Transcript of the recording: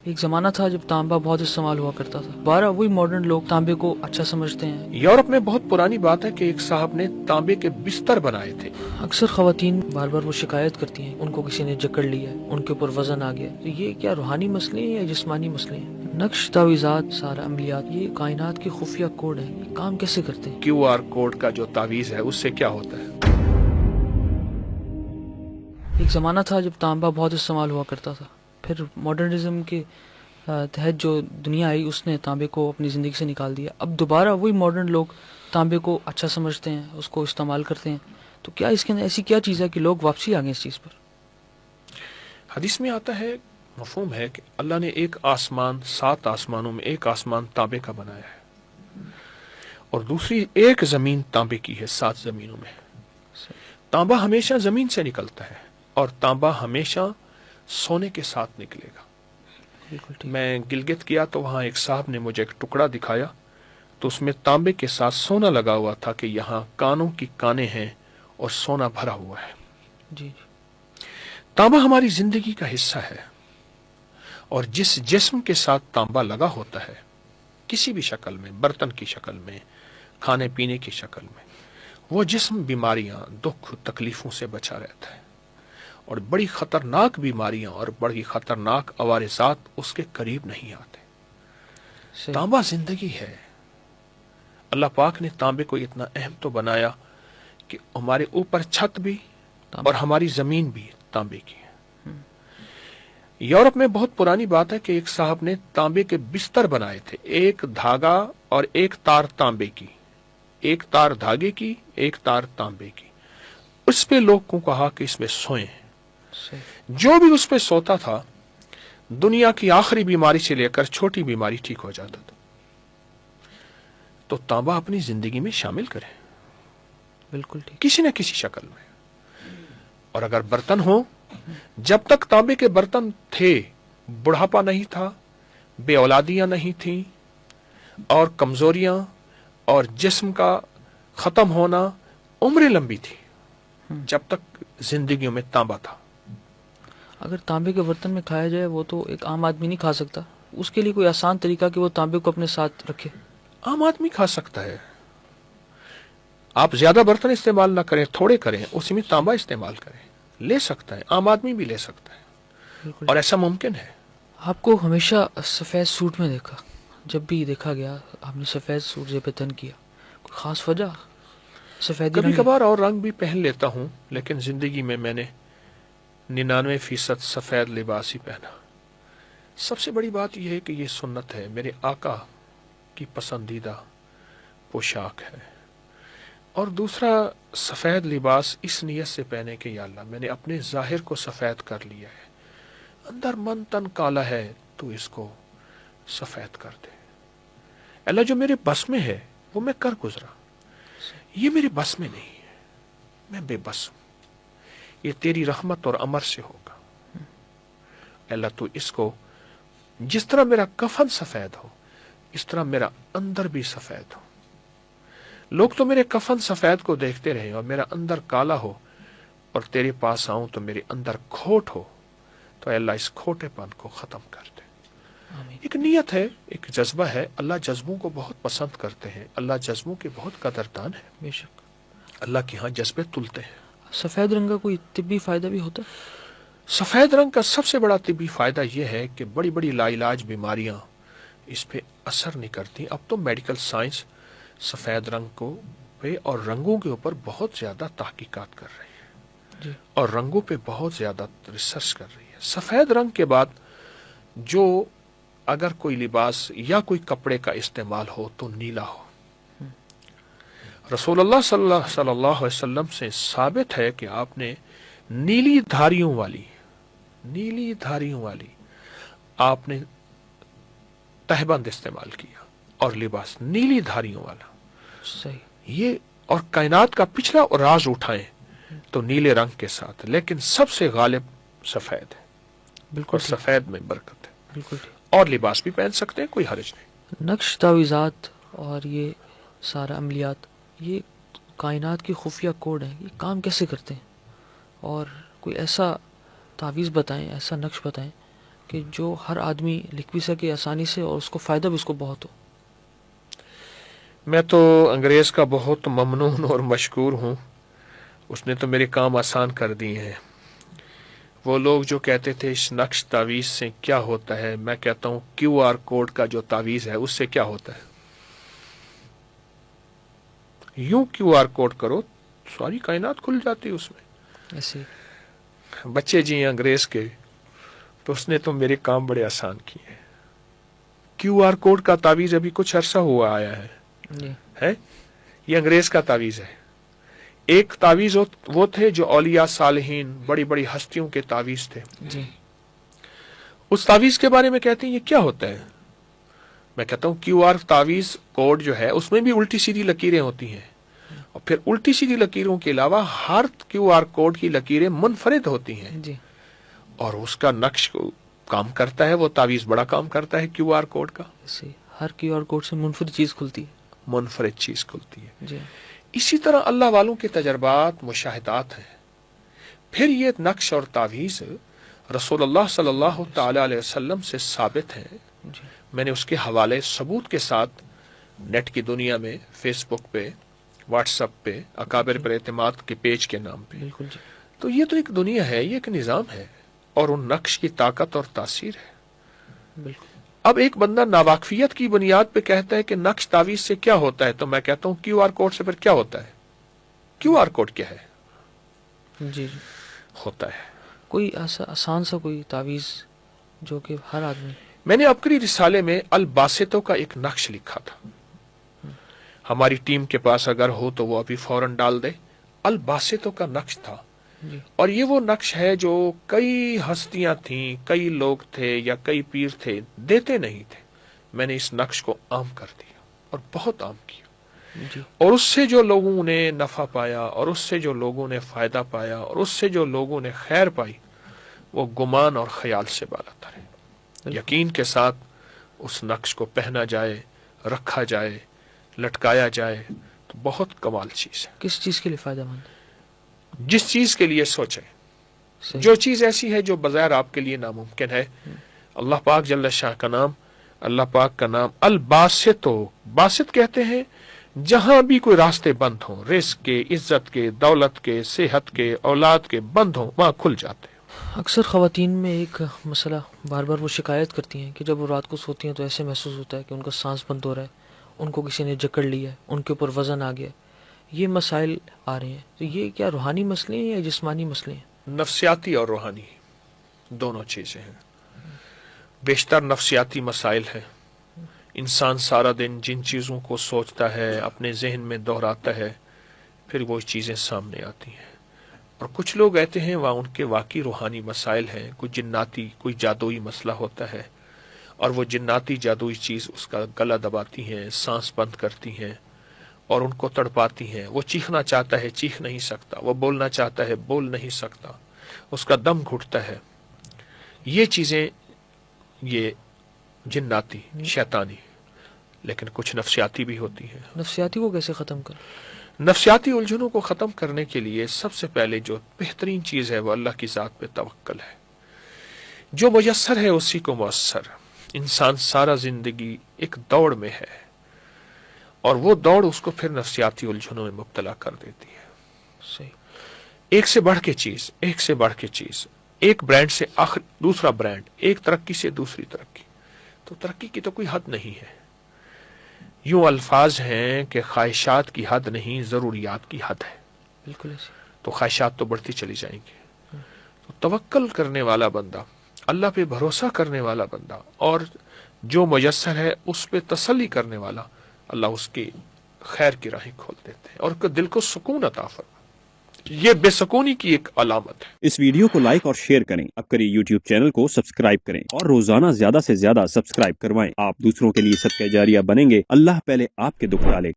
ایک زمانہ تھا جب تانبا بہت استعمال ہوا کرتا تھا. بارہ وہی ماڈرن لوگ تانبے کو اچھا سمجھتے ہیں. یورپ میں بہت پرانی بات ہے کہ ایک صاحب نے تانبے کے بستر بنائے تھے. اکثر خواتین بار بار وہ شکایت کرتی ہیں ان کو کسی نے جکڑ لیا ہے, ان کے اوپر وزن آ گیا. تو یہ کیا روحانی مسئلے ہیں یا جسمانی مسئلے ہیں؟ نقش تعویذات, سارا عملیات, یہ کائنات کے خفیہ کوڈ ہیں. یہ کام کیسے کرتے ہیں؟ QR کوڈ کا جو تعویذ ہے اس سے کیا ہوتا ہے؟ ایک زمانہ تھا جب تانبا بہت استعمال ہوا کرتا تھا. پھر ماڈرنزم کے تحت جو دنیا آئی اس نے تانبے کو اپنی زندگی سے نکال دیا. اب دوبارہ وہی ماڈرن لوگ تانبے کو اچھا سمجھتے ہیں, اس کو استعمال کرتے ہیں. تو کیا اس کے اندر ایسی کیا چیز ہے کہ لوگ واپسی آ گئے اس چیز پر؟ حدیث میں آتا ہے, مفہوم ہے کہ اللہ نے ایک آسمان, 7 آسمانوں میں ایک آسمان تانبے کا بنایا ہے اور دوسری ایک زمین تانبے کی ہے 7 زمینوں میں. تانبا ہمیشہ زمین سے نکلتا ہے اور تانبا ہمیشہ سونے کے ساتھ نکلے گا. میں گلگت کیا تو وہاں ایک صاحب نے مجھے ایک ٹکڑا دکھایا تو اس میں تانبے کے ساتھ سونا لگا ہوا تھا کہ یہاں کانوں کی کانیں ہیں اور سونا بھرا ہوا ہے. جی. تانبا ہماری زندگی کا حصہ ہے اور جس جسم کے ساتھ تانبا لگا ہوتا ہے کسی بھی شکل میں, برتن کی شکل میں, کھانے پینے کی شکل میں, وہ جسم بیماریاں, دکھ, تکلیفوں سے بچا رہتا ہے اور بڑی خطرناک بیماریاں اور بڑی خطرناک عوارضات اس کے قریب نہیں آتے. تانبا زندگی ہے. اللہ پاک نے تانبے کو اتنا اہم تو بنایا کہ ہمارے اوپر چھت بھی اور ہماری زمین بھی تانبے کی ہے. یورپ میں بہت پرانی بات ہے کہ ایک صاحب نے تانبے کے بستر بنائے تھے, ایک دھاگا اور ایک تار تانبے کی, ایک تار دھاگے کی, ایک تار تانبے کی. اس پہ لوگ کو کہا کہ اس میں سوئیں. جو بھی اس پہ سوتا تھا دنیا کی آخری بیماری سے لے کر چھوٹی بیماری ٹھیک ہو جاتا تھا. تو تانبا اپنی زندگی میں شامل کرے, بالکل ٹھیک, کسی نہ کسی شکل میں. اور اگر برتن ہو, جب تک تانبے کے برتن تھے بڑھاپا نہیں تھا, بے اولادیاں نہیں تھیں اور کمزوریاں اور جسم کا ختم ہونا, عمریں لمبی تھی جب تک زندگیوں میں تانبا تھا. اگر تانبے کے برتن میں کھایا جائے وہ تو ایک عام آدمی نہیں کھا سکتا, اس کے لیے کوئی آسان طریقہ کہ وہ تانبے کو اپنے ساتھ رکھے؟ عام آدمی کھا سکتا ہے. آپ زیادہ برتن استعمال نہ کریں, تھوڑے کریں, اسی میں تانبا استعمال کریں. لے سکتا ہے, عام آدمی بھی لے سکتا ہے اور ایسا ممکن ہے. آپ کو ہمیشہ سفید سوٹ میں دیکھا, جب بھی دیکھا گیا آپ نے سفید سوٹ زیب تن کیا, کوئی خاص وجہ؟ سفید کبھی کبھار اور رنگ بھی پہن لیتا ہوں, لیکن زندگی میں نے 99% سفید لباس ہی پہنا. سب سے بڑی بات یہ ہے کہ یہ سنت ہے, میرے آقا کی پسندیدہ پوشاک ہے. اور دوسرا, سفید لباس اس نیت سے پہنے کہ یا اللہ میں نے اپنے ظاہر کو سفید کر لیا ہے, اندر من تن کالا ہے, تو اس کو سفید کر دے. اللہ جو میرے بس میں ہے وہ میں کر گزرا, یہ میرے بس میں نہیں ہے, میں بے بس ہوں, یہ تیری رحمت اور امر سے ہوگا. اللہ تو اس کو, جس طرح میرا کفن سفید ہو اس طرح میرا اندر بھی سفید ہو. لوگ تو میرے کفن سفید کو دیکھتے رہے اور میرا اندر کالا ہو, اور تیرے پاس آؤں تو میرے اندر کھوٹ ہو, تو اے اللہ اس کھوٹے پن کو ختم کر دے. ایک نیت ہے, ایک جذبہ ہے. اللہ جذبوں کو بہت پسند کرتے ہیں, اللہ جذبوں کے بہت قدردان ہے. بے شک اللہ کے ہاں جذبے تلتے ہیں. سفید رنگ کا کوئی طبی فائدہ بھی ہوتا ہے؟ سفید رنگ کا سب سے بڑا طبی فائدہ یہ ہے کہ بڑی بڑی لا علاج بیماریاں اس پہ اثر نہیں کرتی. اب تو میڈیکل سائنس سفید رنگ کو پہ اور رنگوں کے اوپر بہت زیادہ تحقیقات کر رہی ہے جی. اور رنگوں پہ بہت زیادہ ریسرچ کر رہی ہے. سفید رنگ کے بعد جو اگر کوئی لباس یا کوئی کپڑے کا استعمال ہو تو نیلا ہو. رسول اللہ صلی اللہ علیہ وسلم سے ثابت ہے کہ آپ نے نیلی دھاریوں والی آپ نے تہبند استعمال کیا اور لباس نیلی دھاریوں والا. صحیح. یہ اور کائنات کا پچھلا راز اٹھائیں تو نیلے رنگ کے ساتھ, لیکن سب سے غالب سفید ہے. بالکل, اور سفید میں برکت ہے. بالکل. اور لباس بھی پہن سکتے ہیں, کوئی حرج نہیں. نقش تعویذات اور یہ سارا عملیات, یہ کائنات کی خفیہ کوڈ ہیں, یہ کام کیسے کرتے ہیں؟ اور کوئی ایسا تعویذ بتائیں, ایسا نقش بتائیں کہ جو ہر آدمی لکھ بھی سکے آسانی سے اور اس کو فائدہ بھی اس کو بہت ہو. میں تو انگریز کا بہت ممنون اور مشکور ہوں. اس نے تو میرے کام آسان کر دیے ہیں. وہ لوگ جو کہتے تھے اس نقش تعویذ سے کیا ہوتا ہے، میں کہتا ہوں کیو آر کوڈ کا جو تعویذ ہے اس سے کیا ہوتا ہے. یوں کیو آر کوڈ کرو ساری کائنات کھل جاتی اس میں. ایسے بچے جی ہیں انگریز کے، تو اس نے تو میرے کام بڑے آسان کیے ہیں. کیو آر کوڈ کا تعویذ ابھی کچھ عرصہ ہوا آیا جی ہے. یہ انگریز کا تعویذ ہے. ایک تعویذ وہ تھے جو اولیاء صالحین بڑی بڑی ہستیوں کے تعویذ تھے. جی اس تعویذ کے بارے میں کہتے ہیں یہ کیا ہوتا ہے. میں کہتا ہوں کیو آر تعویذ کوڈ جو ہے اس میں بھی الٹی سیدھی لکیریں ہوتی ہیں، اور پھر الٹی سیدھی لکیروں کے علاوہ ہر کیو آر کوڈ کی لکیریں منفرد ہوتی ہیں، جی اور اس کا نقش کام کرتا ہے. وہ تعویذ بڑا کام کرتا ہے کیو آر کوڈ کا. ایسے ہر کیو آر کوڈ سے منفرد چیز کھلتی ہے. منفرد چیز کھلتی ہے. جی اسی طرح اللہ والوں کے تجربات مشاہدات ہیں. پھر یہ نقش اور تعویذ رسول اللہ صلی اللہ تعالی علیہ وسلم سے ثابت ہیں. جی میں نے اس کے حوالے ثبوت کے ساتھ نیٹ کی دنیا میں فیس بک پہ، واٹس ایپ پہ، اکابر پر اعتماد کے پیج کے نام پہ. بالکل. جی تو یہ تو ایک دنیا ہے، یہ ایک نظام ہے، اور ان نقش کی طاقت اور تاثیر ہے. بالکل. اب ایک بندہ ناواقفیت کی بنیاد پہ کہتا ہے کہ نقش تعویذ سے کیا ہوتا ہے، تو میں کہتا ہوں کیو آر کوڈ سے پھر کیا ہوتا ہے. کیو آر کوڈ کیا ہے؟ جی ہوتا ہے. کوئی ایسا آسان سا کوئی تعویذ جو کہ ہر آدمی. میں نے عبقری رسالے میں الباسطوں کا ایک نقش لکھا تھا. ہماری ٹیم کے پاس اگر ہو تو وہ ابھی فوراً ڈال دے. الباسطوں کا نقش تھا، جی اور یہ وہ نقش ہے جو کئی ہستیاں تھیں، کئی لوگ تھے یا کئی پیر تھے، دیتے نہیں تھے. میں نے اس نقش کو عام کر دیا اور بہت عام کیا. جی اور اس سے جو لوگوں نے نفع پایا، اور اس سے جو لوگوں نے فائدہ پایا، اور اس سے جو لوگوں نے خیر پائی، وہ گمان اور خیال سے بالا تر ہے. یقین کے ساتھ اس نقش کو پہنا جائے، رکھا جائے، لٹکایا جائے تو بہت کمال چیز ہے. کس چیز کے لیے فائدہ مند ہے؟ جس چیز کے لیے سوچیں. صحیح. جو چیز ایسی ہے جو بظاہر آپ کے لیے ناممکن ہے، اللہ پاک جل شاہ کا نام، اللہ پاک کا نام الباسط ہو. باسط کہتے ہیں جہاں بھی کوئی راستے بند ہوں، رزق کے، عزت کے، دولت کے، صحت کے، اولاد کے بند ہوں، وہاں کھل جاتے ہیں. اکثر خواتین میں ایک مسئلہ بار بار وہ شکایت کرتی ہیں کہ جب وہ رات کو سوتی ہیں تو ایسے محسوس ہوتا ہے کہ ان کا سانس بند ہو رہا ہے، ان کو کسی نے جکڑ لیا ہے، ان کے اوپر وزن آ گیا ہے. یہ مسائل آ رہے ہیں، تو یہ کیا روحانی مسئلے ہیں یا جسمانی مسئلے ہیں؟ نفسیاتی اور روحانی دونوں چیزیں ہیں. بیشتر نفسیاتی مسائل ہیں. انسان سارا دن جن چیزوں کو سوچتا ہے، اپنے ذہن میں دہراتا ہے، پھر وہ چیزیں سامنے آتی ہیں. اور کچھ لوگ کہتے ہیں وہاں ان کے واقعی روحانی مسائل ہیں. کوئی جناتی، کوئی جادوئی مسئلہ ہوتا ہے، اور وہ جناتی جادوئی چیز اس کا گلا دباتی ہیں، سانس بند کرتی ہیں اور ان کو تڑپاتی ہیں. وہ چیخنا چاہتا ہے، چیخ نہیں سکتا. وہ بولنا چاہتا ہے، بول نہیں سکتا. اس کا دم گھٹتا ہے. یہ چیزیں یہ جناتی، شیطانی. لیکن کچھ نفسیاتی بھی ہوتی ہیں. نفسیاتی کو کیسے ختم کر؟ نفسیاتی الجھنوں کو ختم کرنے کے لیے سب سے پہلے جو بہترین چیز ہے وہ اللہ کی ذات پہ توکل ہے. جو میسر ہے اسی کو مؤثر. انسان سارا زندگی ایک دوڑ میں ہے، اور وہ دوڑ اس کو پھر نفسیاتی الجھنوں میں مبتلا کر دیتی ہے. صحیح. ایک سے بڑھ کے چیز، ایک سے بڑھ کے چیز، ایک برانڈ سے دوسرا برانڈ، ایک ترقی سے دوسری ترقی. تو ترقی کی تو کوئی حد نہیں ہے. یوں الفاظ ہیں کہ خواہشات کی حد نہیں، ضروریات کی حد ہے. بالکل ایسے. تو خواہشات تو بڑھتی چلی جائیں گی. تو توکل کرنے والا بندہ، اللہ پہ بھروسہ کرنے والا بندہ، اور جو میسر ہے اس پہ تسلی کرنے والا، اللہ اس کی خیر کی راہیں کھول دیتے ہیں اور دل کو سکون عطا فرماتے. یہ بے سکونی کی ایک علامت ہے. اس ویڈیو کو لائک اور شیئر کریں. اب کریں یوٹیوب چینل کو سبسکرائب کریں اور روزانہ زیادہ سے زیادہ سبسکرائب کروائیں. آپ دوسروں کے لیے صدقہ جاریہ بنیں گے. اللہ پہلے آپ کے دکھ ڈالے.